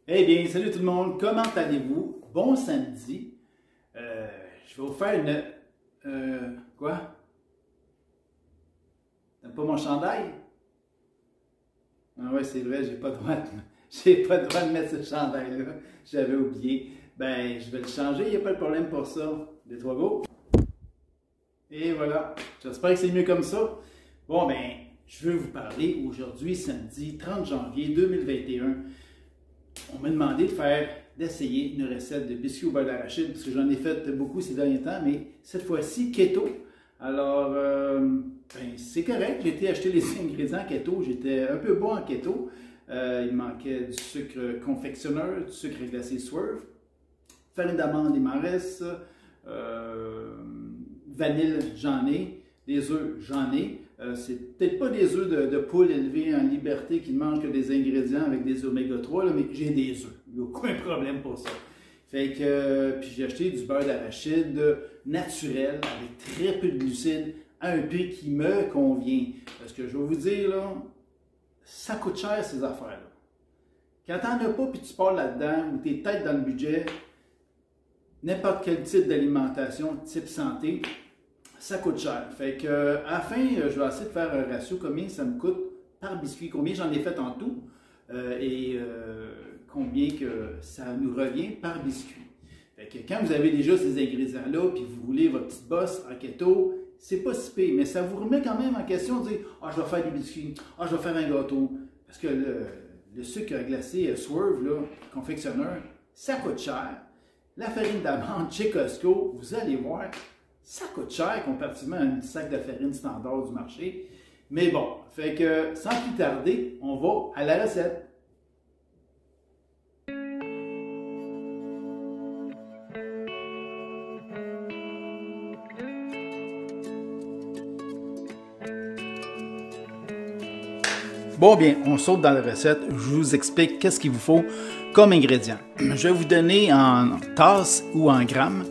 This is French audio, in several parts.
Eh bien, salut tout le monde, comment allez-vous? Bon samedi. Je vais vous faire une... quoi? T'aimes pas mon chandail? Ah ouais, c'est vrai, j'ai pas le droit de mettre ce chandail-là. J'avais oublié. Ben, je vais le changer, il n'y a pas de problème pour ça. Les trois go. Et voilà, j'espère que c'est mieux comme ça. Bon, ben, je veux vous parler aujourd'hui, samedi 30 janvier 2021. On m'a demandé d'essayer une recette de biscuits au beurre d'arachide, parce que j'en ai fait beaucoup ces derniers temps, mais cette fois-ci, keto. Alors, ben, c'est correct, j'ai été acheter les ingrédients keto, j'étais un peu bon en keto. Il manquait du sucre confectionneur, du sucre glacé Swerve, farine d'amande, il m'en reste, vanille, j'en ai, des œufs, j'en ai. C'est peut-être pas des œufs de poule élevés en liberté qui ne mangent que des ingrédients avec des oméga 3, là, mais j'ai des œufs. Il n'y a aucun problème pour ça. Fait que, puis j'ai acheté du beurre d'arachide naturel avec très peu de glucides à un prix qui me convient. Parce que je vais vous dire, là, ça coûte cher ces affaires-là. Quand t'en as pas puis tu pars là-dedans ou tu es peut-être dans le budget, n'importe quel type d'alimentation, type santé, ça coûte cher. Fait que, à la fin, je vais essayer de faire un ratio, combien ça me coûte par biscuit, combien j'en ai fait en tout, et combien que ça nous revient par biscuit. Fait que quand vous avez déjà ces ingrédients-là, puis vous roulez votre petite bosse en keto, c'est pas si pire, mais ça vous remet quand même en question de dire « Ah, je vais faire des biscuits, ah, je vais faire un gâteau ». Parce que le sucre glacé Swerve, là, confectionneur, ça coûte cher. La farine d'amande chez Costco, vous allez voir, ça coûte cher comparativement à un sac de farine standard du marché. Mais bon, fait que sans plus tarder, on va à la recette. Bon bien, on saute dans la recette. Je vous explique qu'est-ce qu'il vous faut comme ingrédient. Je vais vous donner en tasse ou en grammes.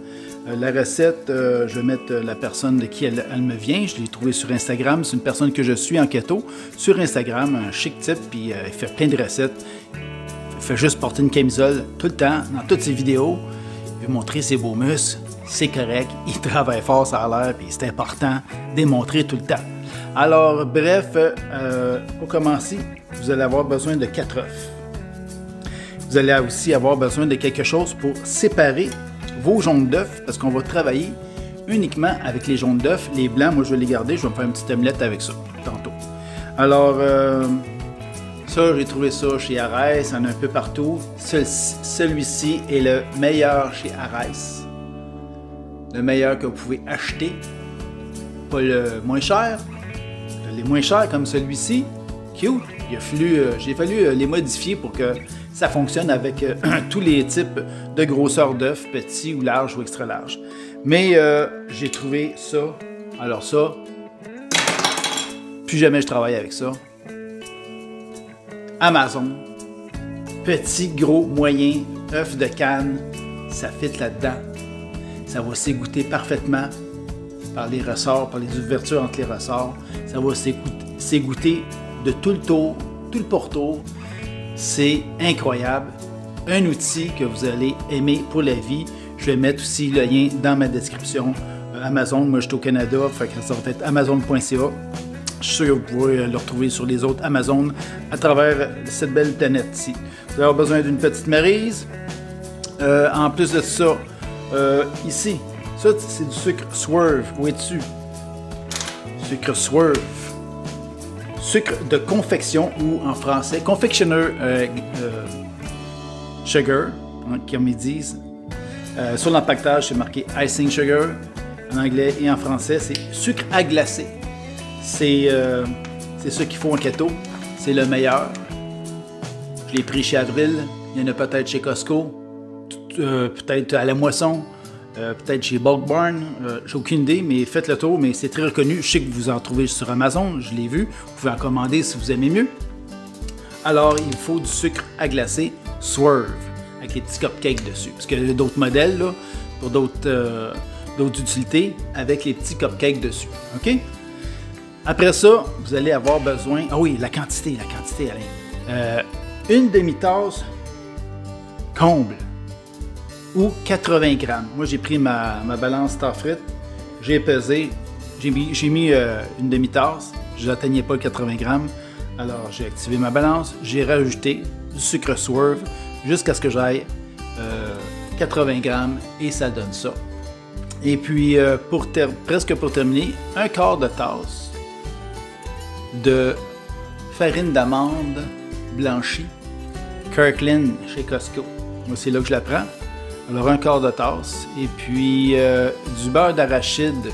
La recette, je vais mettre la personne de qui elle me vient. Je l'ai trouvée sur Instagram. C'est une personne que je suis en keto sur Instagram, un chic type, puis il fait plein de recettes. Il fait juste porter une camisole tout le temps, dans toutes ses vidéos. Il veut montrer ses beaux muscles. C'est correct. Il travaille fort, ça a l'air, puis c'est important de démontrer tout le temps. Alors, bref, pour commencer, vous allez avoir besoin de 4 œufs. Vous allez aussi avoir besoin de quelque chose pour séparer vos jaunes d'œufs, parce qu'on va travailler uniquement avec les jaunes d'œufs. Les blancs, moi, je vais les garder. Je vais me faire une petite omelette avec ça, tantôt. Alors, ça, j'ai trouvé ça chez Arès. Il y en a un peu partout. Celui-ci est le meilleur chez Arès. Le meilleur que vous pouvez acheter. Pas le moins cher. Les moins chers comme celui-ci, cute. J'ai fallu les modifier pour que ça fonctionne avec tous les types de grosseur d'œufs, petits ou larges ou extra larges. Mais j'ai trouvé ça. Alors ça, plus jamais je travaille avec ça. Amazon. Petit, gros, moyen, œuf de canne, ça fit là-dedans. Ça va s'égoutter parfaitement par les ressorts, par les ouvertures entre les ressorts. Ça va s'égoutter de tout le tour, tout le pourtour. C'est incroyable. Un outil que vous allez aimer pour la vie. Je vais mettre aussi le lien dans ma description. Amazon, moi je suis au Canada, fait que ça va être amazon.ca. Je suis sûr que vous pourrez le retrouver sur les autres Amazon à travers cette belle planète ici. Vous allez avoir besoin d'une petite maryse. En plus de ça, ici, ça, c'est du sucre Swerve. Où es-tu? Sucre Swerve. Sucre de confection ou en français, confectioner sugar, comme ils disent. Sur l'empaquetage, c'est marqué icing sugar en anglais et en français, c'est sucre à glacer. C'est ça qu'il faut en keto. C'est le meilleur. Je l'ai pris chez Avril. Il y en a peut-être chez Costco. Peut-être à la Moisson. Peut-être chez Bulk Barn, j'ai aucune idée, mais faites le tour, mais c'est très reconnu. Je sais que vous en trouvez sur Amazon, je l'ai vu. Vous pouvez en commander si vous aimez mieux. Alors, il faut du sucre à glacer Swerve, avec les petits cupcakes dessus. Parce qu'il y a d'autres modèles, là, pour d'autres utilités, avec les petits cupcakes dessus. OK? Après ça, vous allez avoir besoin... Ah oui, la quantité, Alain. Une demi-tasse comble. Ou 80 grammes. Moi, j'ai pris ma balance star frites, j'ai pesé, j'ai mis une demi-tasse, je n'atteignais pas le 80 grammes. Alors, j'ai activé ma balance, j'ai rajouté du sucre Swerve jusqu'à ce que j'aille 80 grammes et ça donne ça. Et puis, presque pour terminer, un quart de tasse de farine d'amande blanchie Kirkland chez Costco. Moi, c'est là que je la prends. Alors, un quart de tasse. Et puis, du beurre d'arachide.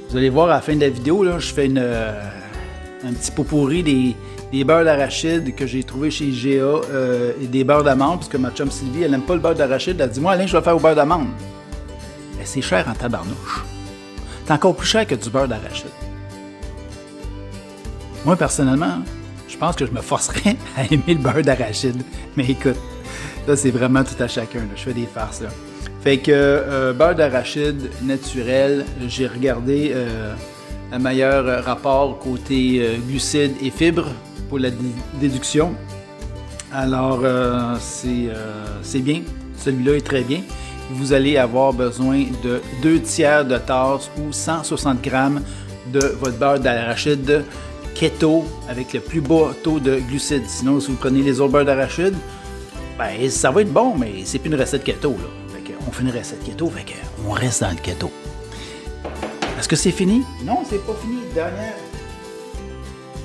Vous allez voir à la fin de la vidéo, là, je fais un petit pot pourri des beurres d'arachide que j'ai trouvé chez IGA et des beurres d'amande, parce que ma chum Sylvie, elle n'aime pas le beurre d'arachide. Elle dit, moi, Alain, je vais faire au beurre d'amande. Mais c'est cher en tabarnouche. C'est encore plus cher que du beurre d'arachide. Moi, personnellement, je pense que je me forcerais à aimer le beurre d'arachide. Mais écoute, là, c'est vraiment tout à chacun. Là. Je fais des farces. Là. Fait que beurre d'arachide naturel, j'ai regardé le meilleur rapport côté glucides et fibres pour la déduction. Alors, c'est bien. Celui-là est très bien. Vous allez avoir besoin de 2 tiers de tasse ou 160 grammes de votre beurre d'arachide keto avec le plus bas taux de glucides. Sinon, si vous prenez les autres beurres d'arachide, ben, ça va être bon, mais c'est plus une recette keto. Là. Fait on fait une recette keto, fait on reste dans le keto. Est-ce que c'est fini? Non, c'est pas fini. Dernière.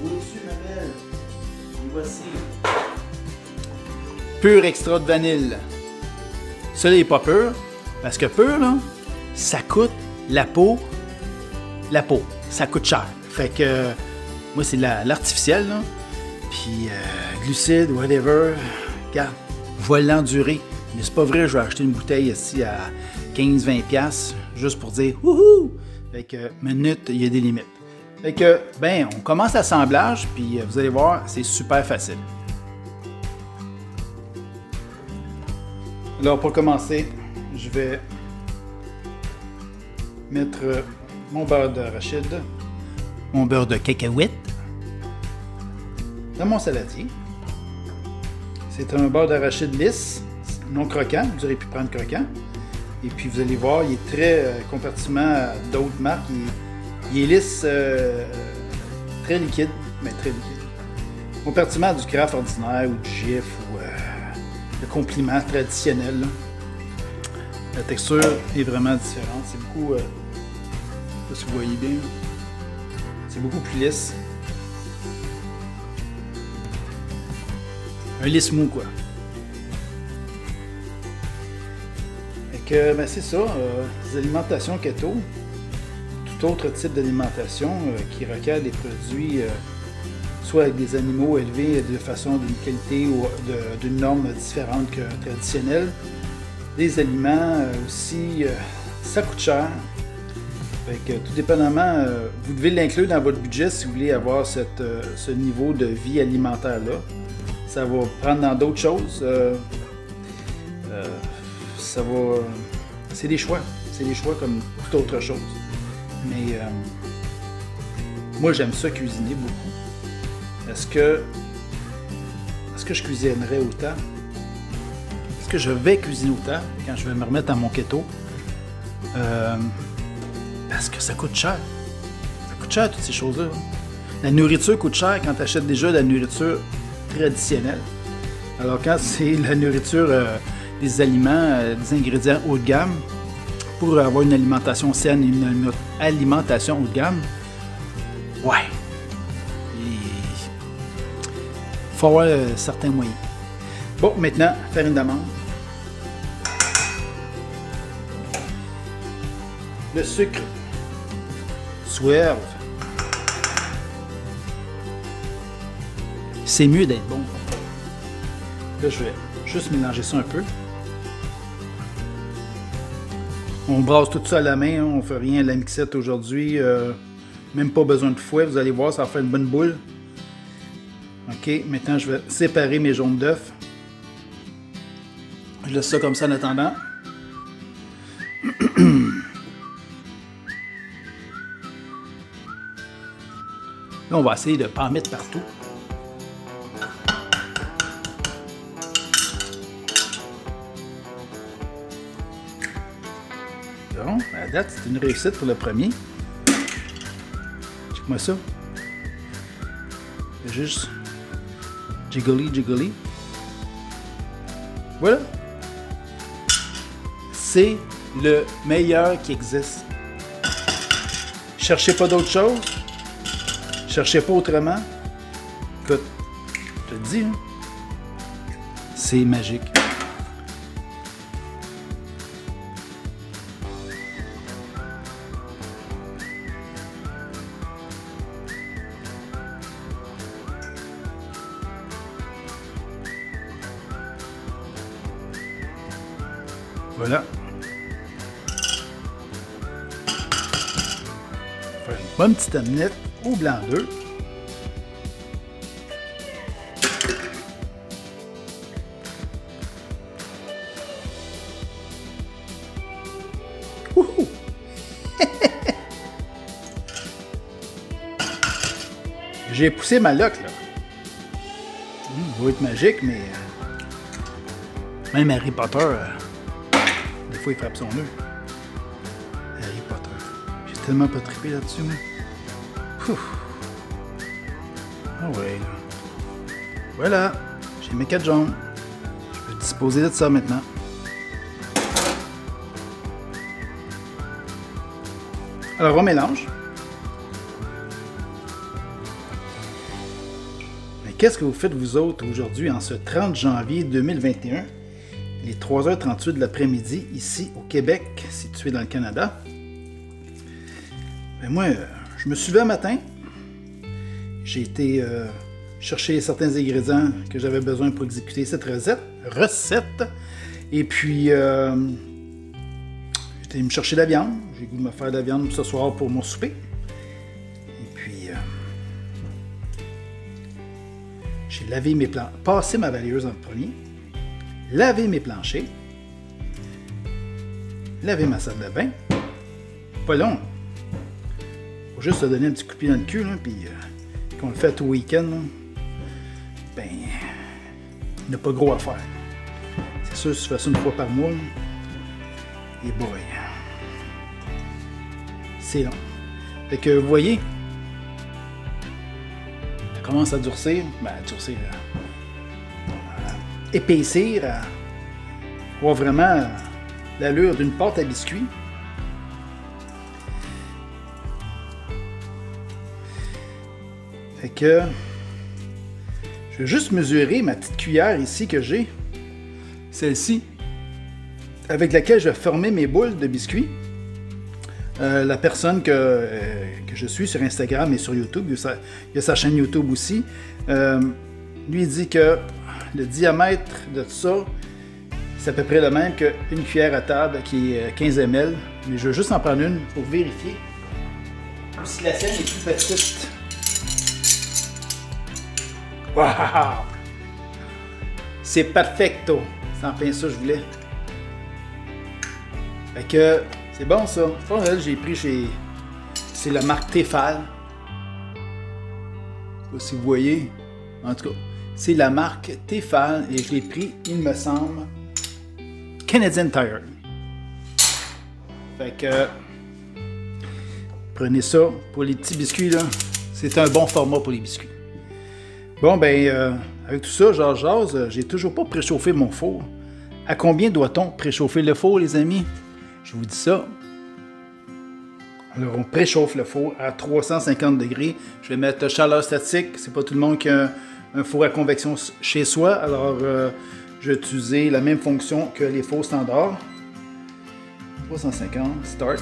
Au-dessus, ma belle. Et voici. Pur extra de vanille. Celui-là n'est pas pur, parce que pur, là, ça coûte la peau. Ça coûte cher. Fait que moi, c'est l'artificiel, là. Puis glucides, whatever. Regarde, je vais l'endurer. Mais c'est pas vrai, je vais acheter une bouteille ici à 15-20$, juste pour dire wouhou! Fait que minute, il y a des limites. Fait que, ben, on commence l'assemblage, puis vous allez voir, c'est super facile. Alors, pour commencer, je vais mettre mon beurre d'arachide, mon beurre de cacahuète dans mon saladier. C'est un beurre d'arachide lisse, non croquant. Vous aurez pu prendre croquant. Et puis, vous allez voir, il est très, comparativement à d'autres marques, il est lisse, très liquide, mais très liquide. Comparativement à du Kraft ordinaire ou du Jif ou le compliment traditionnel. Là. La texture est vraiment différente. C'est beaucoup, je sais pas si vous voyez bien, c'est beaucoup plus lisse. Un lisse mou, quoi. Fait que, ben c'est ça, les alimentations keto, tout autre type d'alimentation qui requiert des produits soit avec des animaux élevés de façon d'une qualité ou d'une norme différente que traditionnelle. Des aliments aussi, ça coûte cher. Fait que tout dépendamment, vous devez l'inclure dans votre budget si vous voulez avoir ce niveau de vie alimentaire-là. Ça va prendre dans d'autres choses. Ça va. C'est des choix. C'est des choix comme toute autre chose. Mais moi, j'aime ça cuisiner beaucoup. Est-ce que je cuisinerai autant? Est-ce que je vais cuisiner autant quand je vais me remettre à mon keto? Parce que ça coûte cher. Ça coûte cher, toutes ces choses-là. La nourriture coûte cher quand tu achètes déjà de la nourriture traditionnelle. Alors quand c'est la nourriture, des aliments, des ingrédients haut de gamme, pour avoir une alimentation saine et une alimentation haut de gamme, ouais. Il faut avoir certains moyens. Bon, maintenant, farine d'amande. Le sucre. Swerve. C'est mieux d'être bon. Là, je vais juste mélanger ça un peu. On brasse tout ça à la main, hein, on ne fait rien à la mixette aujourd'hui. Même pas besoin de fouet, vous allez voir, ça va faire une bonne boule. Ok, maintenant je vais séparer mes jaunes d'œufs. Je laisse ça comme ça en attendant. Là, on va essayer de ne pas en mettre partout. Bon, à date, c'est une réussite pour le premier. Check-moi ça. C'est juste jiggly. Voilà. C'est le meilleur qui existe. Cherchez pas d'autre chose. Cherchez pas autrement. Écoute, je te dis, hein, c'est magique. Voilà. Faire une bonne petite omelette au blanc d'œuf. Wouhou! J'ai poussé ma loque, là. Ça va être magique, mais... même Harry Potter, des fois, il frappe son nœud. Harry Potter. J'ai tellement pas trippé là-dessus, moi. Ouf. Ah ouais, là. Voilà. J'ai mes 4 jaunes. Je peux disposer de ça maintenant. Alors, on mélange. Mais qu'est-ce que vous faites, vous autres, aujourd'hui, en ce 30 janvier 2021? Il est 3h38 de l'après-midi, ici au Québec, situé dans le Canada. Ben moi, je me suis levé un matin. J'ai été chercher certains ingrédients que j'avais besoin pour exécuter cette recette. Et puis, j'ai été me chercher de la viande. J'ai goût de me faire de la viande ce soir pour mon souper. Et puis, j'ai lavé mes planches, passé ma balayeuse en premier. Laver mes planchers, laver ma salle de bain, pas long. Faut juste se donner un petit coup de pied dans le cul, là, puis qu'on le fait tout week-end, là, ben, il n'a pas gros à faire. C'est sûr, si tu fais ça une fois par mois, là, et boy, c'est long. Fait que, vous voyez, ça commence à durcir, épaissir, à avoir vraiment l'allure d'une pâte à biscuits. Fait que je vais juste mesurer ma petite cuillère ici que j'ai, celle-ci, avec laquelle je vais former mes boules de biscuits. La personne que je suis sur Instagram et sur YouTube, il y a sa chaîne YouTube aussi, lui dit que le diamètre de ça, c'est à peu près le même qu'une cuillère à table qui est 15 ml. Mais je veux juste en prendre une pour vérifier si la sienne est plus petite. Waouh! C'est perfecto! C'est en plein ça que je voulais. Fait que c'est bon ça. J'ai pris chez... c'est la marque Tefal. Je sais pas si vous voyez. En tout cas. C'est la marque Tefal et je l'ai pris, il me semble, Canadian Tire. Fait que prenez ça pour les petits biscuits là. C'est un bon format pour les biscuits. Bon ben avec tout ça, jase, j'ai toujours pas préchauffé mon four. À combien doit-on préchauffer le four, les amis? Je vous dis ça. Alors on préchauffe le four à 350 degrés. Je vais mettre chaleur statique. C'est pas tout le monde qui a un four à convection chez soi, alors je vais utiliser la même fonction que les fours standards. 350, start.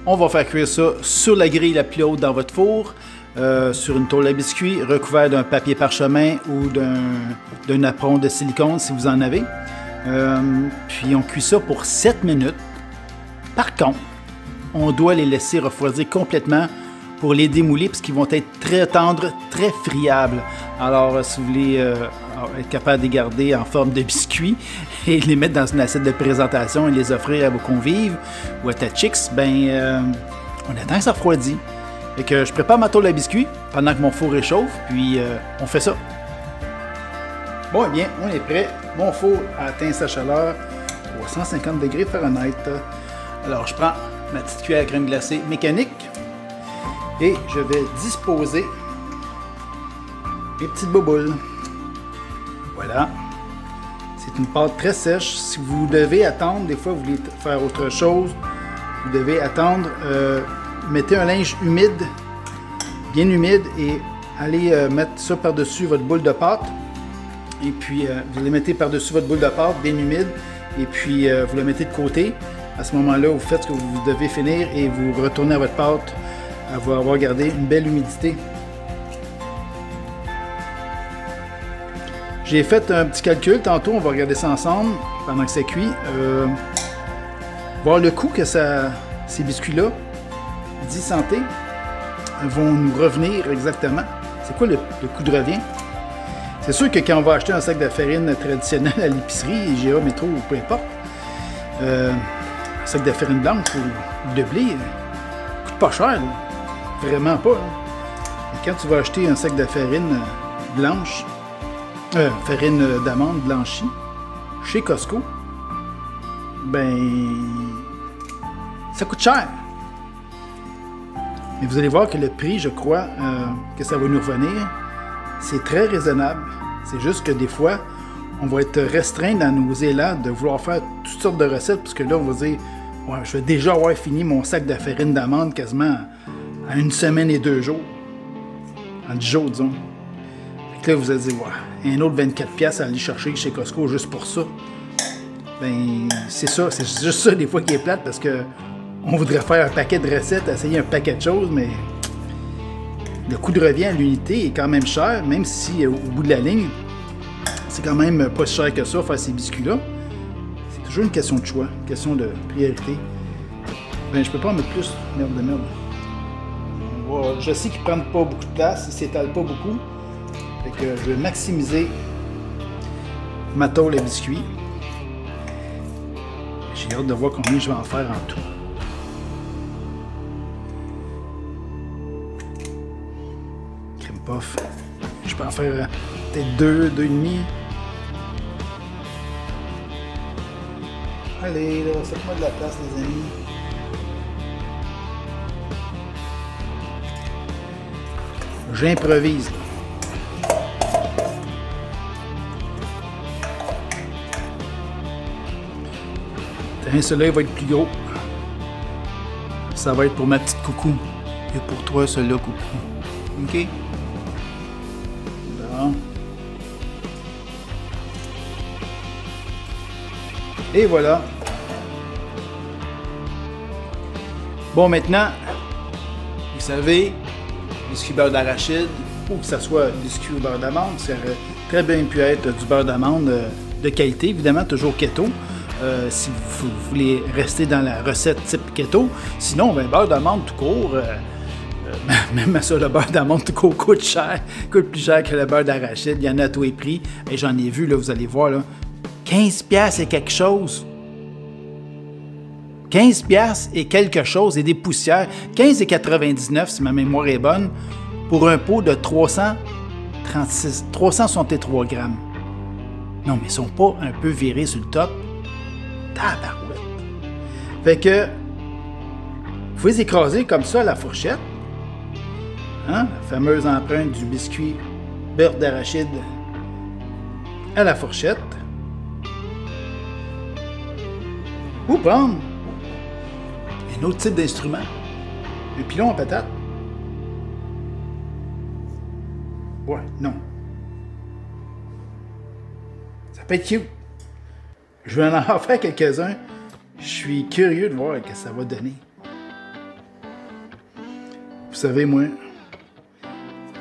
On va faire cuire ça sur la grille la plus haute dans votre four, sur une tôle à biscuits, recouvert d'un papier parchemin ou d'un apron de silicone si vous en avez. Puis on cuit ça pour 7 minutes. Par contre, on doit les laisser refroidir complètement pour les démouler parce qu'ils vont être très tendres, très friables. Alors, si vous voulez être capable de les garder en forme de biscuits et les mettre dans une assiette de présentation et les offrir à vos convives ou à ta chicks, ben, on attend que ça refroidit. Fait que je prépare ma tôle à biscuits pendant que mon four réchauffe, puis on fait ça. Bon, eh bien, on est prêt. Mon four a atteint sa chaleur au 150 degrés Fahrenheit. Alors, je prends ma petite cuillère à crème glacée mécanique et je vais disposer mes petites boboules. Voilà. C'est une pâte très sèche. Si vous devez attendre, des fois vous voulez faire autre chose, vous devez attendre. Mettez un linge humide, bien humide, et allez mettre ça par-dessus votre boule de pâte. Et puis vous le mettez par-dessus votre boule de pâte, bien humide, et puis vous le mettez de côté. À ce moment-là, vous faites ce que vous devez finir et vous retournez à votre pâte. Elle va avoir gardé une belle humidité. J'ai fait un petit calcul tantôt, on va regarder ça ensemble pendant que ça cuit. Voir le coût que ces biscuits-là, 10 santé, vont nous revenir exactement. C'est quoi le coût de revient? C'est sûr que quand on va acheter un sac de farine traditionnel à l'épicerie, IGA, Métro ou peu importe, un sac de farine blanche ou de blé, coûte pas cher, là. Vraiment pas. Mais quand tu vas acheter un sac de farine blanche, farine d'amande blanchie, chez Costco, ben, ça coûte cher. Mais vous allez voir que le prix, je crois, que ça va nous revenir, c'est très raisonnable. C'est juste que des fois, on va être restreint dans nos élans de vouloir faire toutes sortes de recettes, parce que là, on va dire, ouais, je vais déjà avoir fini mon sac de farine d'amande quasiment à 1 semaine et 2 jours. En 10 jours, disons. Fait que là, vous allez dire, ouais, un autre 24$ à aller chercher chez Costco juste pour ça. Ben, c'est ça, c'est juste ça des fois qui est plate, parce que on voudrait faire un paquet de recettes, essayer un paquet de choses, mais le coût de revient à l'unité est quand même cher, même si au bout de la ligne, c'est quand même pas si cher que ça, faire ces biscuits-là. C'est toujours une question de choix, une question de priorité. Ben, je peux pas en mettre plus. Merde de merde. Je sais qu'ils prennent pas beaucoup de place, ils s'étalent pas beaucoup. Fait que je vais maximiser ma tôle à biscuits. J'ai hâte de voir combien je vais en faire en tout. Crème puff. Je peux en faire peut-être 2, 2,5. Allez, là, faites-moi de la place, les amis. J'improvise. Celui-là va être plus gros. Ça va être pour ma petite coucou. Et pour toi, celui-là, coucou. OK? Bon. Et voilà. Bon, maintenant, vous savez, biscuit beurre d'arachide, ou que ça soit biscuit au beurre d'amande, ça aurait très bien pu être du beurre d'amande de qualité, évidemment, toujours keto. Si vous voulez rester dans la recette type keto. Sinon, ben, beurre d'amande tout court, même ça, le beurre d'amande tout court coûte cher, coûte plus cher que le beurre d'arachide. Il y en a à tous les prix. Et j'en ai vu, là, vous allez voir, là, 15$ et quelque chose. 15$ et quelque chose et des poussières. 15,99$ si ma mémoire est bonne, pour un pot de 363 grammes. Non, mais ils sont pas un peu virés sur le top. Tabarouette. Fait que, vous pouvez écraser comme ça à la fourchette. Hein? La fameuse empreinte du biscuit beurre d'arachide à la fourchette. Ou prendre un autre type d'instrument. Un pilon à patate. Ouais, non. Ça peut être cute. Je vais en faire quelques-uns. Je suis curieux de voir ce que ça va donner. Vous savez, moi,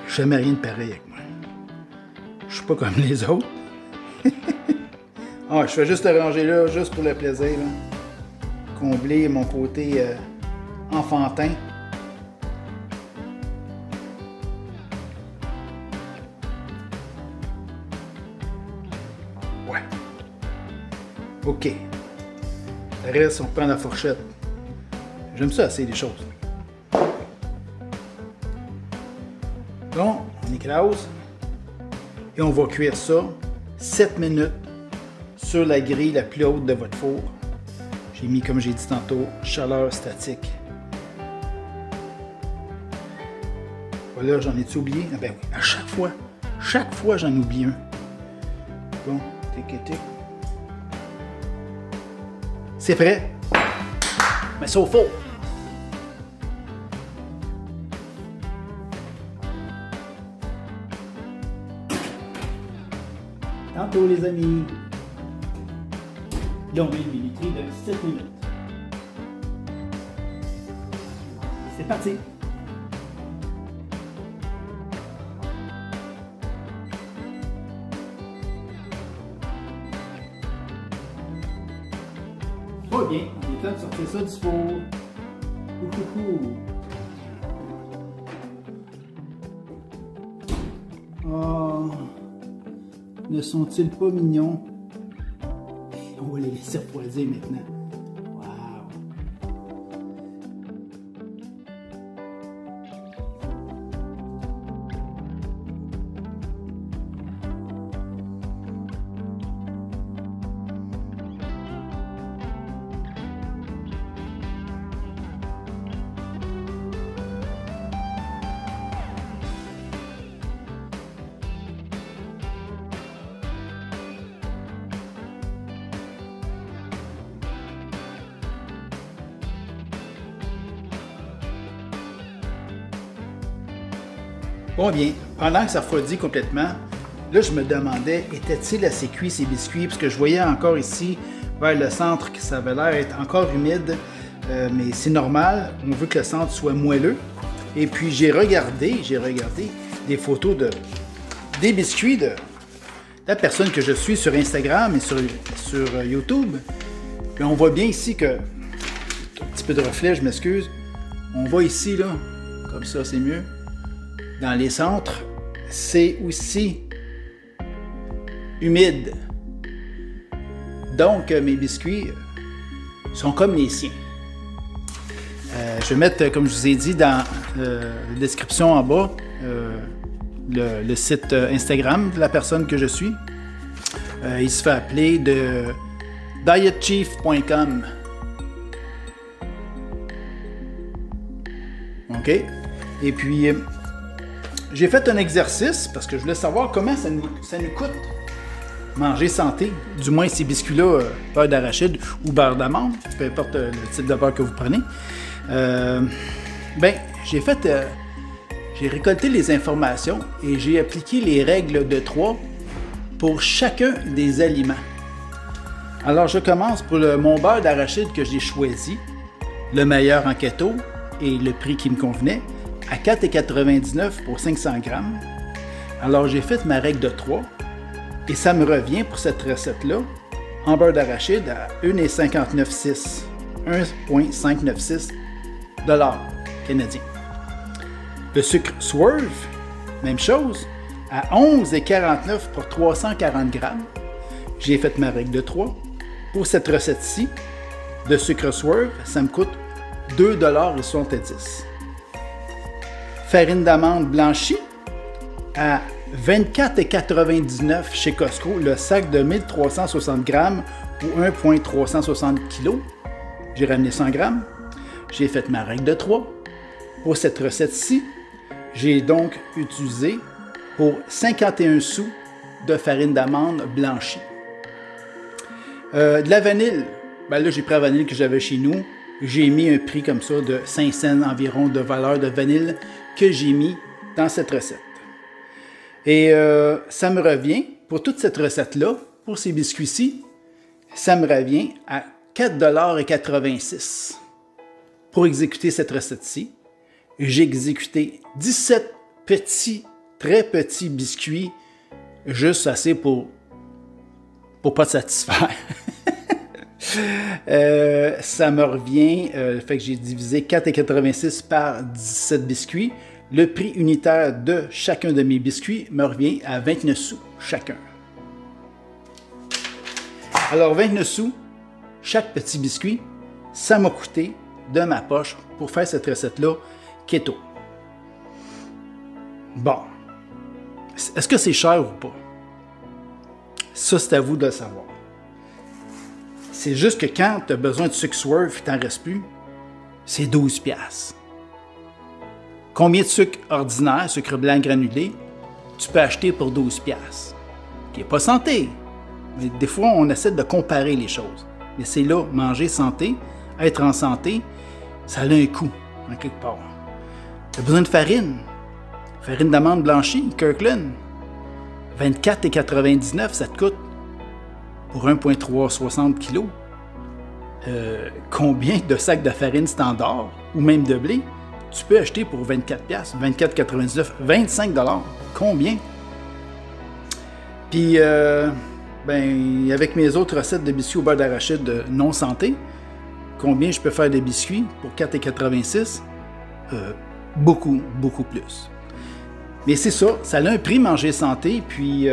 jamais rien de pareil avec moi. Je suis pas comme les autres. Ah, je fais juste ranger là, juste pour le plaisir. Là. Combler mon côté enfantin. Ouais. OK. Le reste, on prend la fourchette. J'aime ça assez les choses. Bon, on écrase. Et on va cuire ça 7 minutes sur la grille la plus haute de votre four. J'ai mis, comme j'ai dit tantôt, chaleur statique. Voilà, j'en ai-tu oublié? Ah ben oui, à chaque fois j'en oublie un. Bon, tic. C'est prêt. Mais ça au four. Tantôt les amis. Là, on met une minuterie de 7 minutes. C'est parti. Pas bien, il est temps de sortir ça du four. Oh, ne sont-ils pas mignons? On va les laisser refroidir maintenant. Bon bien, pendant que ça refroidit complètement, là je me demandais, était-il assez cuit ces biscuits? Parce que je voyais encore ici, vers le centre, que ça avait l'air d'être encore humide, mais c'est normal, on veut que le centre soit moelleux. Et puis j'ai regardé des photos des biscuits de la personne que je suis sur Instagram et sur YouTube. Puis on voit bien ici que, un petit peu de reflet, je m'excuse, on voit ici là, comme ça c'est mieux. Dans les centres, c'est aussi humide. Donc, mes biscuits sont comme les siens. Je vais mettre, comme je vous ai dit, dans la description en bas, le site Instagram de la personne que je suis. Il se fait appeler de dietchief.com. OK? Et puis... j'ai fait un exercice parce que je voulais savoir comment ça nous coûte manger santé. Du moins ces biscuits-là, beurre d'arachide ou beurre d'amande, peu importe le type de beurre que vous prenez. J'ai récolté les informations et j'ai appliqué les règles de 3 pour chacun des aliments. Alors je commence pour mon beurre d'arachide que j'ai choisi, le meilleur en keto et le prix qui me convenait, à 4,99 pour 500 grammes. Alors j'ai fait ma règle de 3 et ça me revient pour cette recette-là en beurre d'arachide à 1,596 $ canadiens. Le sucre Swerve, même chose, à 11,49 pour 340 grammes. J'ai fait ma règle de 3. Pour cette recette-ci de sucre Swerve, ça me coûte 2,70 $. Farine d'amande blanchie à 24,99 chez Costco, le sac de 1360 grammes ou 1,360 kg. J'ai ramené 100 grammes. J'ai fait ma règle de 3. Pour cette recette-ci, j'ai donc utilisé pour 51 sous de farine d'amande blanchie. De la vanille, ben là j'ai pris la vanille que j'avais chez nous. J'ai mis un prix comme ça de 5 cents environ de valeur de vanille que j'ai mis dans cette recette. Et ça me revient, pour toute cette recette-là, pour ces biscuits-ci, ça me revient à 4,86 $ pour exécuter cette recette-ci. J'ai exécuté 17 petits, très petits biscuits, juste assez pour pas te satisfaire. Ça me revient, fait que j'ai divisé 4,86 par 17 biscuits. Le prix unitaire de chacun de mes biscuits me revient à 29 sous chacun. Alors 29 sous, chaque petit biscuit, ça m'a coûté de ma poche pour faire cette recette-là keto. Bon, est-ce que c'est cher ou pas? Ça, c'est à vous de le savoir. C'est juste que quand tu as besoin de sucre Swerve et tu n'en restes plus, c'est 12$. Combien de sucre ordinaire, sucre blanc granulé, tu peux acheter pour 12$? Qui n'est pas santé. Mais des fois, on essaie de comparer les choses. Mais c'est là, manger santé, être en santé, ça a un coût, en quelque part. Tu as besoin de farine. Farine d'amande blanchie, Kirkland. 24,99$, ça te coûte pour 1,360 kg. Combien de sacs de farine standard, ou même de blé, tu peux acheter pour 24$, 24,99$, 25$. Combien? Puis, avec mes autres recettes de biscuits au beurre d'arachide non santé, combien je peux faire de biscuits pour 4,86$? Beaucoup, beaucoup plus. Mais c'est ça, ça a un prix manger santé, puis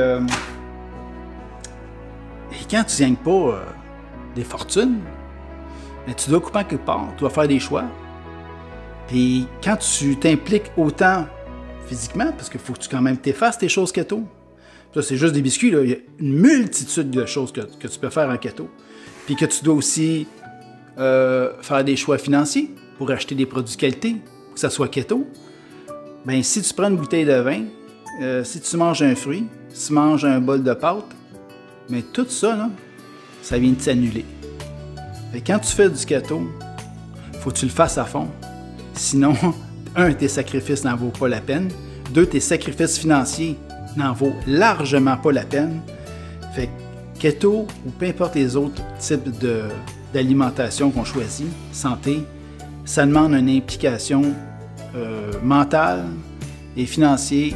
et quand tu gagnes pas des fortunes, ben, tu dois couper en quelque part, tu dois faire des choix. Puis quand tu t'impliques autant physiquement, parce qu'il faut que tu quand même t'effaces tes choses keto, ça c'est juste des biscuits, là. Il y a une multitude de choses que tu peux faire en keto. Puis que tu dois aussi faire des choix financiers pour acheter des produits de qualité, que ça soit keto. Ben, si tu prends une bouteille de vin, si tu manges un fruit, si tu manges un bol de pâte, mais tout ça, là, ça vient de s'annuler. Quand tu fais du keto, il faut que tu le fasses à fond. Sinon, un, tes sacrifices n'en vaut pas la peine. Deux, tes sacrifices financiers n'en vaut largement pas la peine. Fait que keto ou peu importe les autres types d'alimentation qu'on choisit, santé, ça demande une implication mentale et financière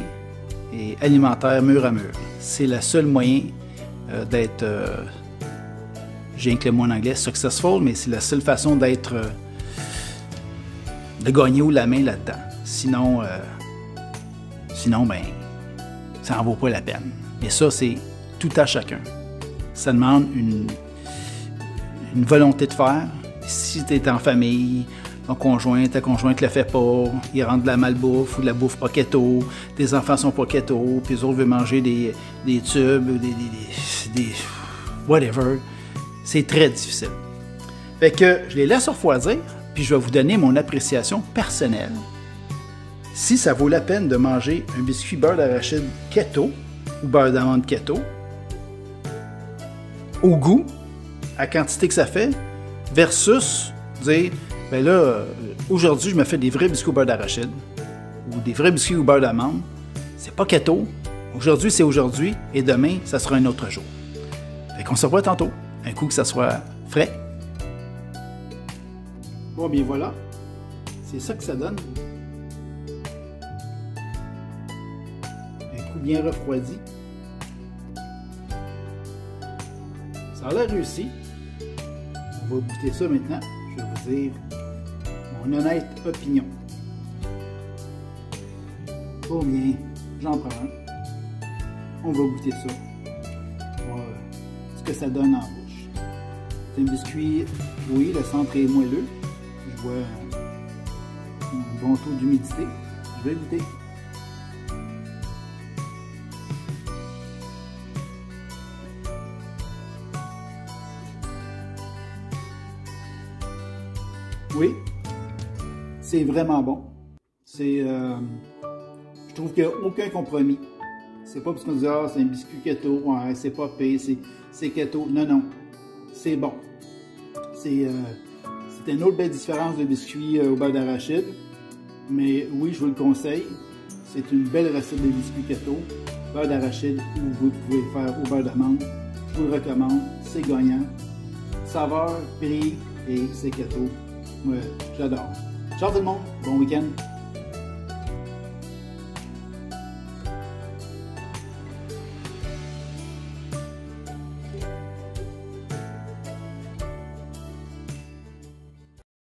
et alimentaire mur à mur. C'est le seul moyen d'être, j'ai inclus le mot en anglais, successful, mais c'est la seule façon d'être, de gagner haut la main là-dedans. Sinon, ben, ça n'en vaut pas la peine. Et ça, c'est tout à chacun. Ça demande une volonté de faire. Si tu es en famille, ton conjoint, ta conjointe le fait pas, il rentre de la malbouffe ou de la bouffe pas keto, tes enfants sont pas keto, puis les autres veulent manger des tubes, des whatever. C'est très difficile. Fait que je les laisse refroidir, puis je vais vous donner mon appréciation personnelle. Si ça vaut la peine de manger un biscuit beurre d'arachide keto ou beurre d'amande keto, au goût, à quantité que ça fait, versus dire, ben là, aujourd'hui, je me fais des vrais biscuits au beurre d'arachide ou des vrais biscuits au beurre d'amande. C'est pas keto. Aujourd'hui, c'est aujourd'hui et demain, ça sera un autre jour. Fait qu'on se revoit tantôt. Un coup que ça soit frais. Bon, bien voilà. C'est ça que ça donne. Un coup bien refroidi. Ça a l'air réussi. On va goûter ça maintenant. Je vais vous dire mon honnête opinion. Oh bien, j'en prends un. On va goûter ça. Voir ce que ça donne en bouche. C'est un biscuit, oui, le centre est moelleux. Je vois un bon taux d'humidité. Je vais goûter. Oui, c'est vraiment bon. Je trouve qu'il n'y a aucun compromis. C'est pas parce qu'on dit c'est un biscuit keto, ouais, c'est pas pire, c'est keto. Non, non, c'est bon. C'est une autre belle différence de biscuit au beurre d'arachide. Mais oui, je vous le conseille. C'est une belle recette de biscuit keto, beurre d'arachide, ou vous pouvez le faire au beurre d'amande. Je vous le recommande, c'est gagnant. Saveur, prix et c'est keto. Ouais, j'adore. Ciao tout le monde, bon week-end.